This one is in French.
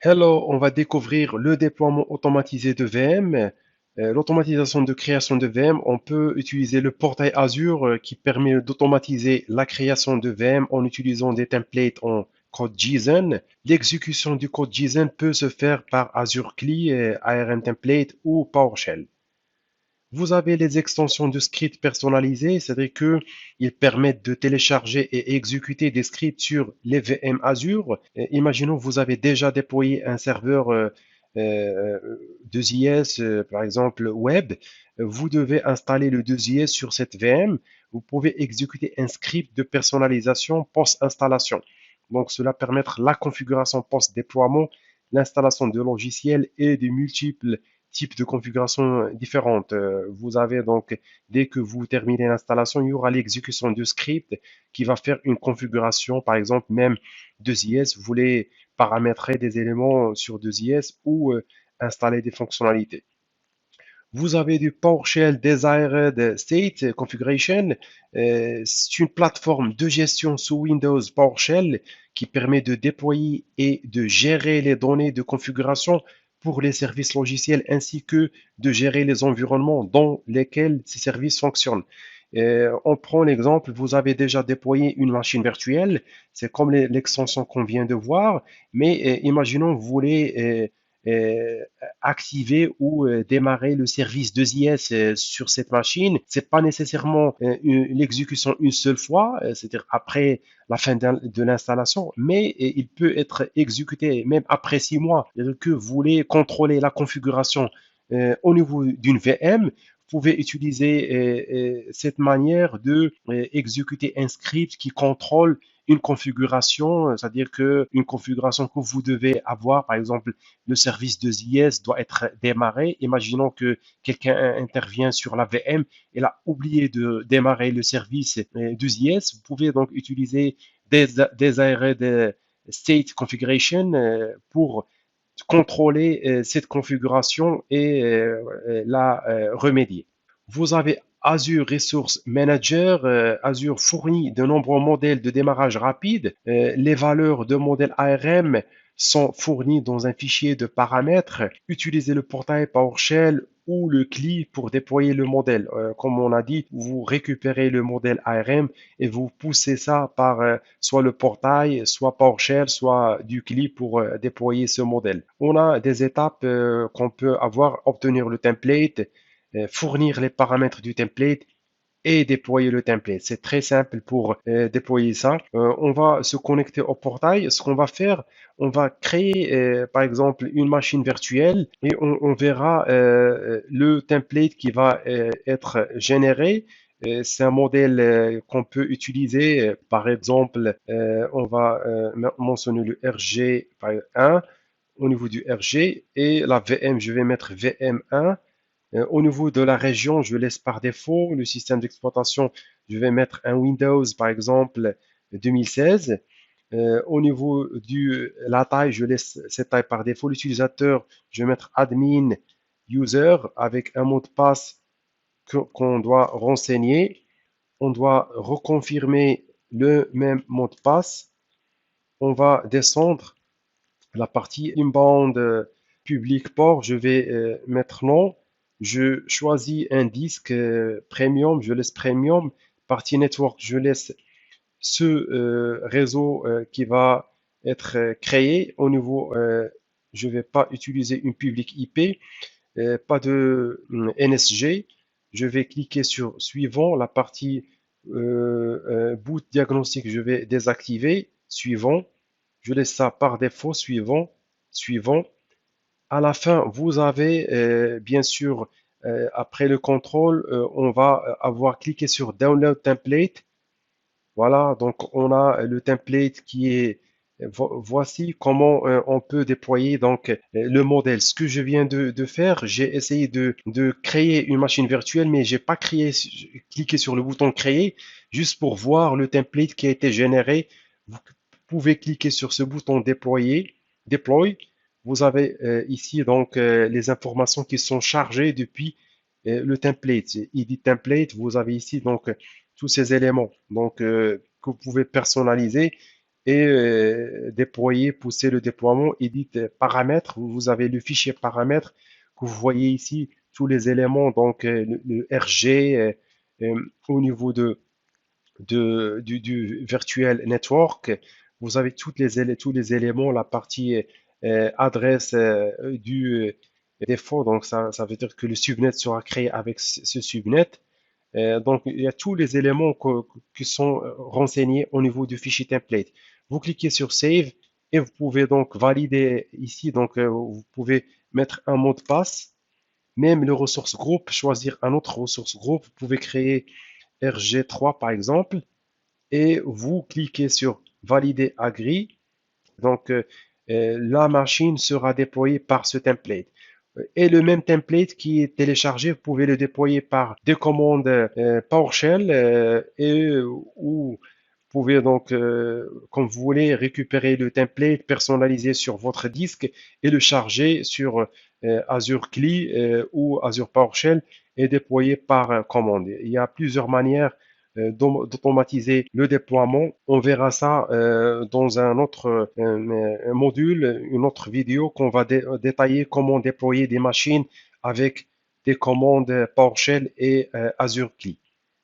Hello, on va découvrir le déploiement automatisé de VM. L'automatisation de création de VM, on peut utiliser le portail Azure qui permet d'automatiser la création de VM en utilisant des templates en code JSON. L'exécution du code JSON peut se faire par Azure CLI, ARM Template ou PowerShell. Vous avez les extensions de scripts personnalisés, c'est-à-dire que ils permettent de télécharger et exécuter des scripts sur les VM Azure. Imaginons vous avez déjà déployé un serveur 2IS, par exemple web. Vous devez installer le 2IS sur cette VM. Vous pouvez exécuter un script de personnalisation post-installation. Donc, cela permet la configuration post-déploiement, l'installation de logiciels et de multiples types de configurations différentes. Vous avez donc, dès que vous terminez l'installation, il y aura l'exécution du script qui va faire une configuration, par exemple, même 2IS. Vous voulez paramétrer des éléments sur 2IS ou installer des fonctionnalités. Vous avez du PowerShell Desired State Configuration. C'est une plateforme de gestion sous Windows PowerShell qui permet de déployer et de gérer les données de configuration pour les services logiciels ainsi que de gérer les environnements dans lesquels ces services fonctionnent. On prend l'exemple, vous avez déjà déployé une machine virtuelle, c'est comme l'extension qu'on vient de voir, mais imaginons vous voulez activer ou démarrer le service 2IS sur cette machine. C'est pas nécessairement l'exécution une seule fois, c'est-à-dire après la fin de l'installation, mais il peut être exécuté même après 6 mois. C'est-à-dire que vous voulez contrôler la configuration au niveau d'une VM, vous pouvez utiliser cette manière de exécuter un script qui contrôle une configuration, c'est-à-dire que une configuration que vous devez avoir, par exemple, le service de IS doit être démarré. Imaginons que quelqu'un intervient sur la VM et a oublié de démarrer le service de IS. Vous pouvez donc utiliser des arrêts de state configuration pour contrôler cette configuration et la remédier. Vous avez Azure Resource Manager. Azure fournit de nombreux modèles de démarrage rapide. Les valeurs de modèle ARM sont fournies dans un fichier de paramètres. Utilisez le portail PowerShell ou le CLI pour déployer le modèle. Comme on a dit, vous récupérez le modèle ARM et vous poussez ça par soit le portail, soit PowerShell, soit du CLI pour déployer ce modèle. On a des étapes qu'on peut avoir, obtenir le template, fournir les paramètres du template et déployer le template. C'est très simple pour déployer ça. On va se connecter au portail. Ce qu'on va faire, on va créer par exemple une machine virtuelle et on verra le template qui va être généré. C'est un modèle qu'on peut utiliser. Par exemple, on va mentionner le RG1 au niveau du RG et la VM, je vais mettre VM1. Au niveau de la région, je laisse par défaut le système d'exploitation. Je vais mettre un Windows, par exemple, 2016. Au niveau de la taille, je laisse cette taille par défaut. L'utilisateur, je vais mettre admin user avec un mot de passe qu'on doit renseigner. On doit reconfirmer le même mot de passe. On va descendre la partie inbound public port, je vais mettre non. Je choisis un disque premium, je laisse premium. Partie network, je laisse ce réseau qui va être créé. Au niveau, je ne vais pas utiliser une public IP, pas de NSG. Je vais cliquer sur suivant. La partie boot diagnostic, je vais désactiver. Suivant. Je laisse ça par défaut. Suivant. Suivant. À la fin, vous avez bien sûr, après le contrôle, on va avoir cliqué sur Download Template. Voilà, donc on a le template qui est, voici comment on peut déployer donc le modèle. Ce que je viens de faire, j'ai essayé de créer une machine virtuelle, mais j'ai pas cliqué sur le bouton créer, juste pour voir le template qui a été généré. Vous pouvez cliquer sur ce bouton déployer, deploy. Vous avez ici donc les informations qui sont chargées depuis le template. Edit template, vous avez ici donc tous ces éléments donc que vous pouvez personnaliser et déployer, pousser le déploiement, edit paramètres. Vous avez le fichier paramètres que vous voyez ici, tous les éléments, donc le RG au niveau du virtual network. Vous avez tous les éléments, la partie adresse du défaut. Donc, ça veut dire que le subnet sera créé avec ce subnet. Donc, il y a tous les éléments qui sont renseignés au niveau du fichier template. Vous cliquez sur Save et vous pouvez donc valider ici. Donc, vous pouvez mettre un mot de passe, même le ressource groupe, choisir un autre ressource groupe. Vous pouvez créer RG3 par exemple et vous cliquez sur Valider Agree. Donc, la machine sera déployée par ce template. Et le même template qui est téléchargé, vous pouvez le déployer par des commandes PowerShell ou vous pouvez donc, comme vous voulez, récupérer le template personnalisé sur votre disque et le charger sur Azure CLI ou Azure PowerShell et déployer par commande. Il y a plusieurs manières d'automatiser le déploiement. On verra ça dans un autre module, une autre vidéo qu'on va détailler comment déployer des machines avec des commandes PowerShell et Azure CLI.